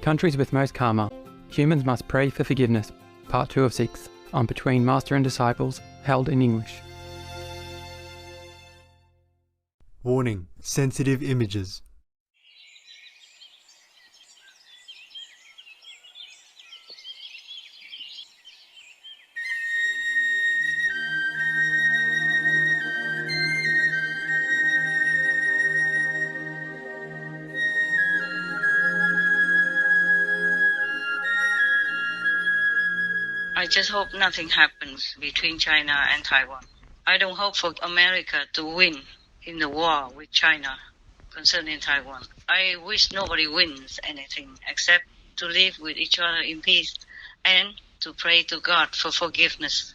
Countries with most karma. Humans must pray for forgiveness. Part 2 of 6 on Between Master and Disciples, held in English. Warning: sensitive images. I just hope nothing happens between China and Taiwan. I don't hope for America to win in the war with China concerning Taiwan. I wish nobody wins anything except to live with each other in peace and to pray to God for forgiveness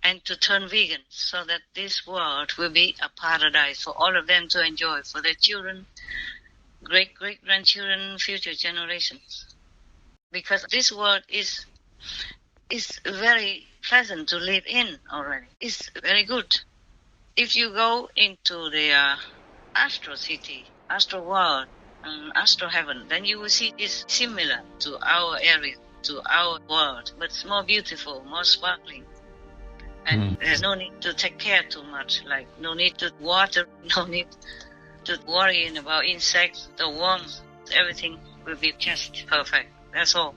and to turn vegan so that this world will be a paradise for all of them to enjoy, for their children, great-grandchildren, future generations. Because this world is very pleasant to live in already. It's very good. If you go into the astral city, astral world, astral heaven, then you will see it's similar to our area, to our world, but it's more beautiful, more sparkling. And there's no need to take care too much, like no need to water, no need to worry about insects, the worms. Everything will be just perfect. That's all.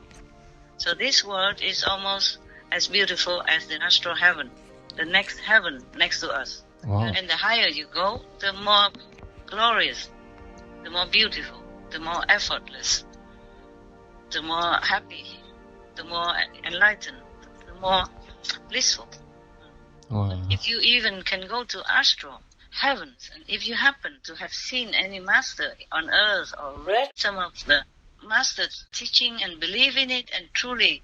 So this world is almost as beautiful as the astral heaven, the next heaven next to us. Wow. And the higher you go, the more glorious, the more beautiful, the more effortless, the more happy, the more enlightened, the more blissful. Wow. If you even can go to astral heavens, and if you happen to have seen any master on earth or read some of the master's teaching and believe in it and truly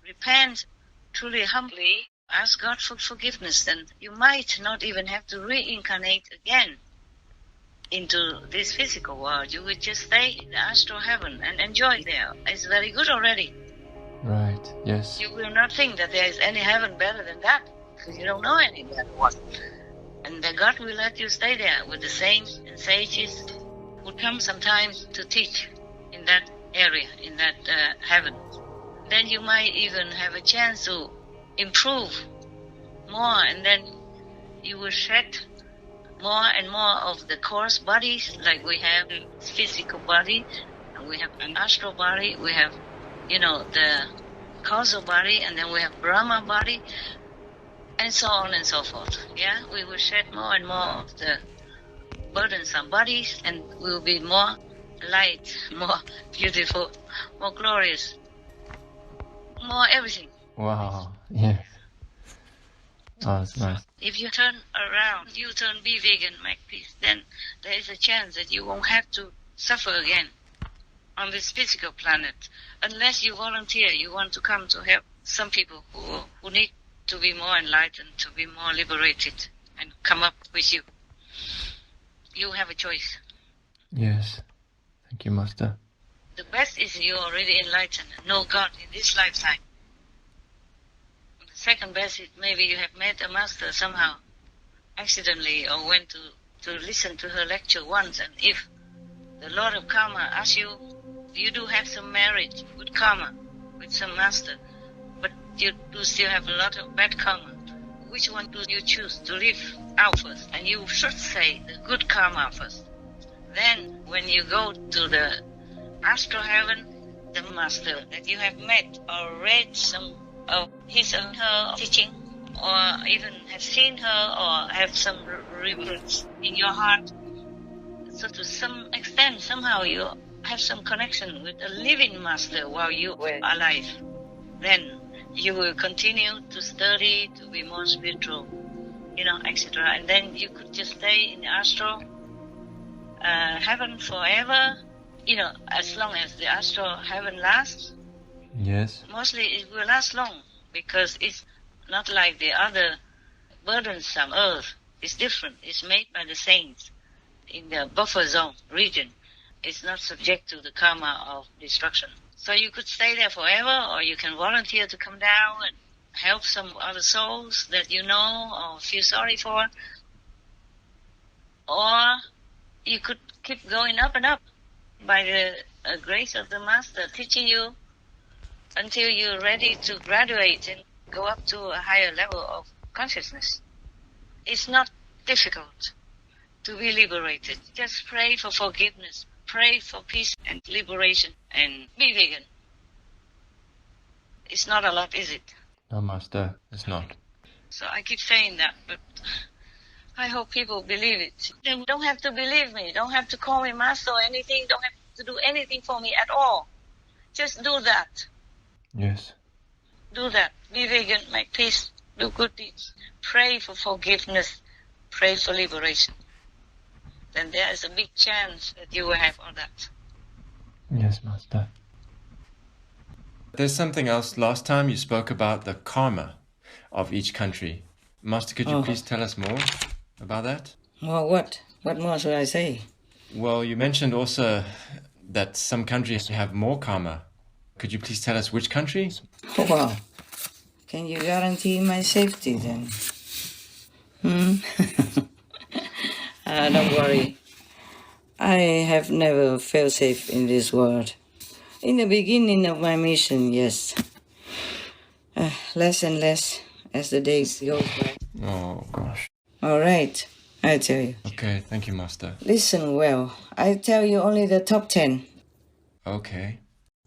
repent, truly humbly ask God for forgiveness, then you might not even have to reincarnate again into this physical world. You would just stay in the astral heaven and enjoy there. It's very good already. Right, yes. You will not think that there is any heaven better than that, because you don't know any better one. And then God will let you stay there with the saints and sages who come sometimes to teach in that area, in that heaven. Then you might even have a chance to improve more, and then you will shed more and more of the coarse bodies, like we have the physical body, and we have an astral body, we have, the causal body, and then we have Brahma body, and so on and so forth. Yeah, we will shed more and more of the burdensome bodies, and we will be more light, more beautiful, more glorious, more everything. Wow, yeah. Oh, that's nice. If you turn around, you be vegan, make peace, then there is a chance that you won't have to suffer again on this physical planet, unless you volunteer, you want to come to help some people who need to be more enlightened, to be more liberated, and come up with you. You have a choice. Yes. Thank you, Master. The best is you're already enlightened, know God in this lifetime. The second best is maybe you have met a master somehow, accidentally, or went to listen to her lecture once, and if the Lord of Karma asks you, you do have some merit, good karma, with some master, but you do still have a lot of bad karma. Which one do you choose to live out first? And you should say the good karma first. Then, when you go to the astral heaven, the master that you have met or read some of his or her teaching, or even have seen her or have some remembrance in your heart, so to some extent, somehow you have some connection with a living master while you were alive. Then you will continue to study, to be more spiritual, etc. And then you could just stay in the astral heaven forever, as long as the astral heaven lasts. Yes. Mostly it will last long, because it's not like the other burdensome earth. It's different. It's made by the saints in the buffer zone region. It's not subject to the karma of destruction. So you could stay there forever, or you can volunteer to come down and help some other souls that you know or feel sorry for. Or you could keep going up and up by the a grace of the Master teaching you until you're ready to graduate and go up to a higher level of consciousness. It's not difficult to be liberated. Just pray for forgiveness, pray for peace and liberation, and be vegan. It's not a lot, is it? No, Master, it's not. So I keep saying that, but I hope people believe it. They don't have to believe me, don't have to call me Master or anything, don't have to do anything for me at all. Just do that. Yes. Do that. Be vegan, make peace, do good deeds. Pray for forgiveness, pray for liberation. Then there is a big chance that you will have all that. Yes, Master. There's something else. Last time you spoke about the karma of each country. Master, could you please tell us more about that? Well, what? What more should I say? Well, you mentioned also that some countries have more karma. Could you please tell us which countries? Oh, wow. Can you guarantee my safety then? Don't worry. I have never felt safe in this world. In the beginning of my mission, yes. Less and less as the days go by. Oh, gosh. All right, I tell you. Okay, thank you, Master. Listen well. I tell you only the top 10. Okay.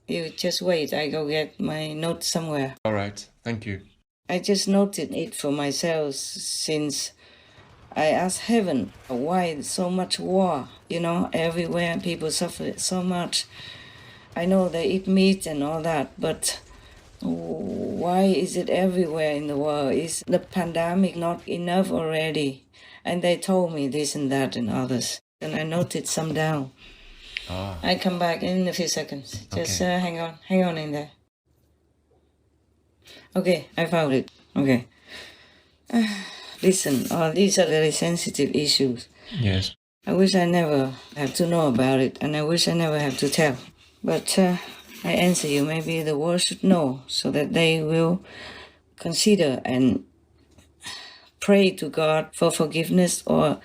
You just wait. I go get my notes somewhere. All right, thank you. I just noted it for myself since I asked heaven why so much war. You know, everywhere people suffer so much. I know they eat meat and all that, but why is it everywhere in the world? Is the pandemic not enough already? And they told me this and that and others. And I noted some down. I come back in a few seconds. Just hang on in there. Okay, I found it. Okay. Listen, these are very sensitive issues. Yes. I wish I never have to know about it, and I wish I never have to tell. But I answer you, maybe the world should know so that they will consider and pray to God for forgiveness, or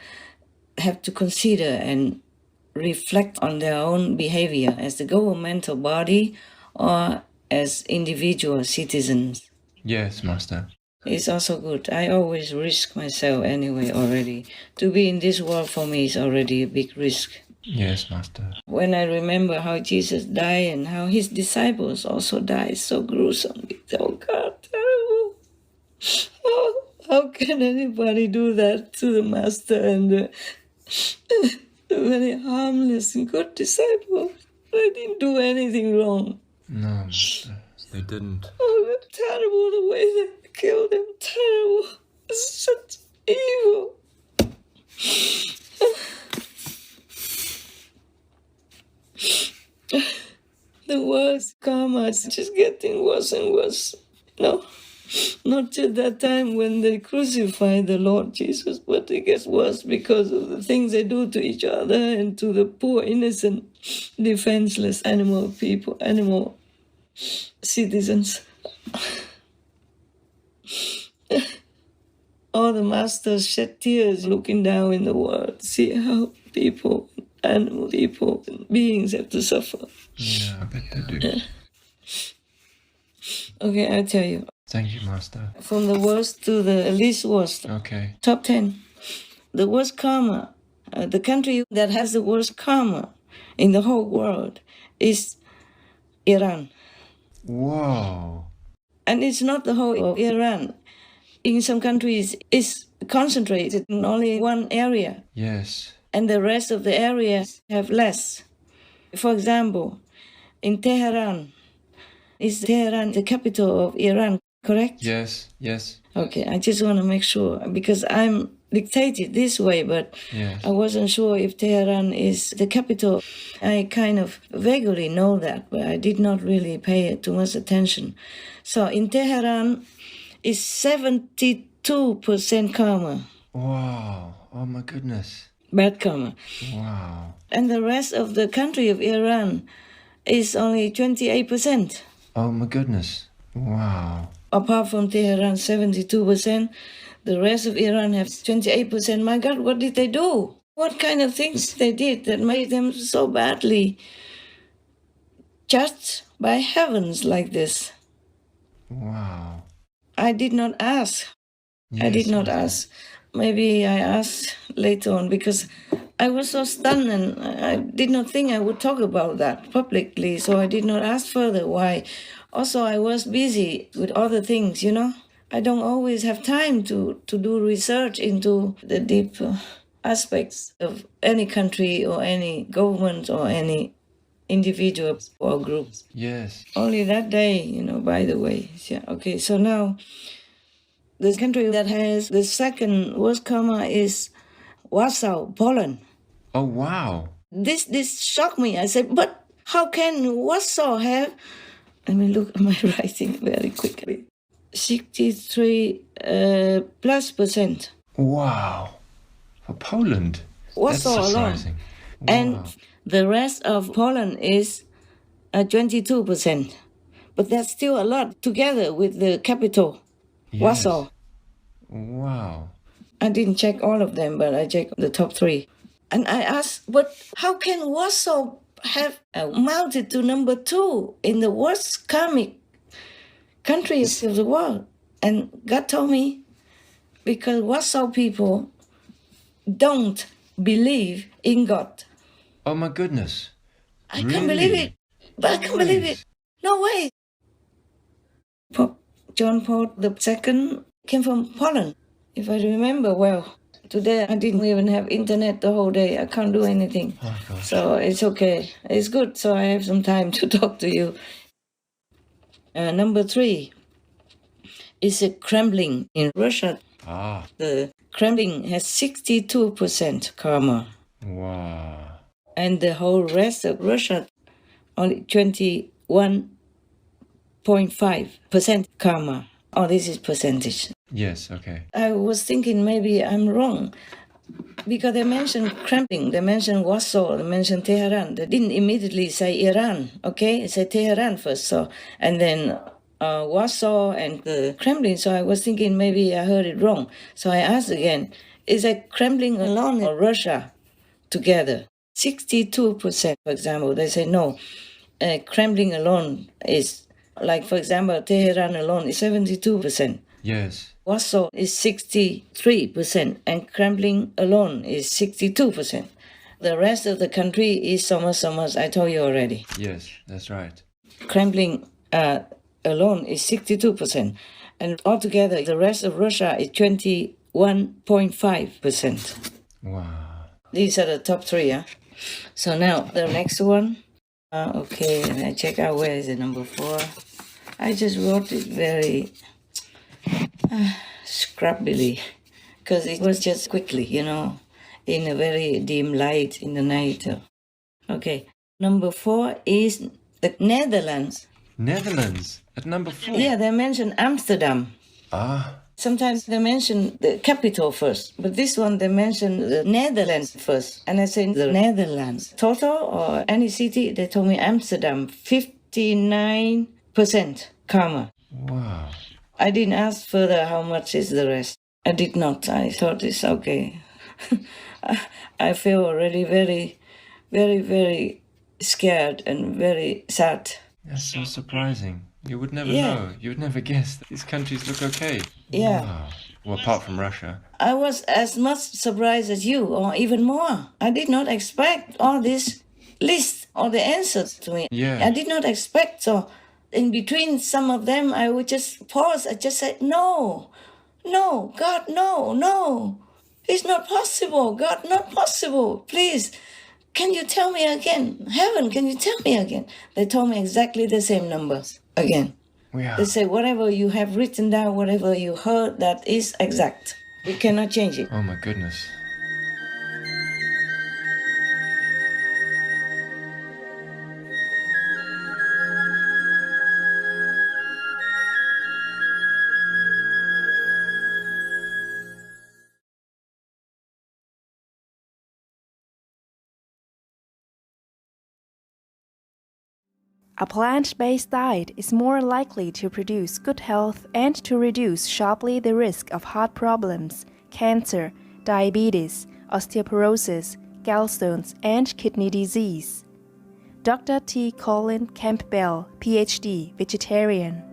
have to consider and reflect on their own behavior as the governmental body or as individual citizens. Yes, Master. It's also good. I always risk myself anyway already. To be in this world for me is already a big risk. Yes, Master. When I remember how Jesus died and how his disciples also died so gruesomely, oh God, terrible. Oh, how can anybody do that to the Master and the very harmless and good disciples? They didn't do anything wrong. No, Master, they didn't. Oh, that's terrible the way they killed them. Terrible. It's such evil. The worst karma is just getting worse and worse. No, not till that time when they crucify the Lord Jesus, but it gets worse because of the things they do to each other and to the poor, innocent, defenseless animal people, animal citizens. All the masters shed tears looking down in the world, see how people, animal people, beings have to suffer. Yeah, I bet they do. Okay, I'll tell you. Thank you, Master. From the worst to the least worst. Okay. Top 10. The worst karma. The country that has the worst karma in the whole world is Iran. Whoa. And it's not the whole of Iran. In some countries, it's concentrated in only one area. Yes. And the rest of the areas have less. For example, in Tehran, is Tehran the capital of Iran, correct? Yes, yes. Okay, I just want to make sure, because I'm dictated this way, but Yes. I wasn't sure if Tehran is the capital. I kind of vaguely know that, but I did not really pay too much attention. So in Tehran, it's 72% karma, Wow. Oh my goodness. bad karma. Wow. And the rest of the country of Iran is only 28%. Oh my goodness. Wow. Apart from Tehran, 72%, the rest of Iran has 28%. My God, what did they do? What kind of things they did that made them so badly judged by heavens like this. Wow. I did not ask. I did not ask. Maybe I asked later on because I was so stunned and I did not think I would talk about that publicly, so I did not ask further why. Also, I was busy with other things, you know. I don't always have time to do research into the deep aspects of any country or any government or any individual or group. Yes. Only that day, you know, by the way. Yeah, okay, so now the country that has the second worst karma is Warsaw, Poland. Oh, wow. This shocked me. I said, but how can Warsaw have... Let me look at my writing very quickly. 63 plus percent. Wow. For Poland. Warsaw That's alone. surprising. And Wow. the rest of Poland is 22%. But that's still a lot together with the capital, Yes. Warsaw. Wow. I didn't check all of them, but I checked the top 3. And I asked, but how can Warsaw have mounted to number 2 in the worst karmic countries of the world? And God told me, because Warsaw people don't believe in God. Oh, my goodness. I can't believe it. But I can't believe it. No way. Pope John Paul II came from Poland, if I remember well. Today I didn't even have internet the whole day. I can't do anything. Oh, gosh. So it's okay. It's good. So I have some time to talk to you. Number 3 is a Kremlin in Russia. Ah. The Kremlin has 62% karma. Wow. And the whole rest of Russia only 21.5% karma. Oh, this is percentage. Yes, okay. I was thinking maybe I'm wrong because they mentioned Kremlin, they mentioned Warsaw, they mentioned Tehran. They didn't immediately say Iran, okay? They said Tehran first, so and then Warsaw and the Kremlin. So I was thinking maybe I heard it wrong. So I asked again, is it Kremlin alone or Russia together? 62%, for example. They say no. Kremlin alone is, like, for example, Tehran alone is 72%. Yes. Warsaw is 63%, and Kremlin alone is 62%. The rest of the country is so much, I told you already. Yes, that's right. Kremlin alone is 62%, and altogether the rest of Russia is 21.5%. Wow. These are the top 3, yeah? So now the next one. Okay, and I check out where is it, number 4. I just wrote it very scrappily because it was just quickly, you know, in a very dim light in the night. Okay, number 4 is the Netherlands. Netherlands at number 4. Yeah, they mention Amsterdam. Ah. Sometimes they mention the capital first, but this one they mention the Netherlands first. And I say the Netherlands. Total or any city, they told me Amsterdam, 59% karma. Wow. I didn't ask further how much is the rest. I did not. I thought it's okay. I feel already very, very, very scared and very sad. That's so surprising. You would never Yeah. know. You would never guess that these countries look okay. Yeah. Wow. Well, apart from Russia. I was as much surprised as you, or even more. I did not expect all this list or the answers to me. Yeah. I did not expect. So in between some of them, I would just pause. I just said, no, God, no. It's not possible. God, not possible. Please, can you tell me again? Heaven, can you tell me again? They told me exactly the same numbers again. Wow. They say, whatever you have written down, whatever you heard, that is exact. We cannot change it. Oh my goodness. A plant-based diet is more likely to produce good health and to reduce sharply the risk of heart problems, cancer, diabetes, osteoporosis, gallstones, and kidney disease. Dr. T. Colin Campbell, PhD, vegetarian.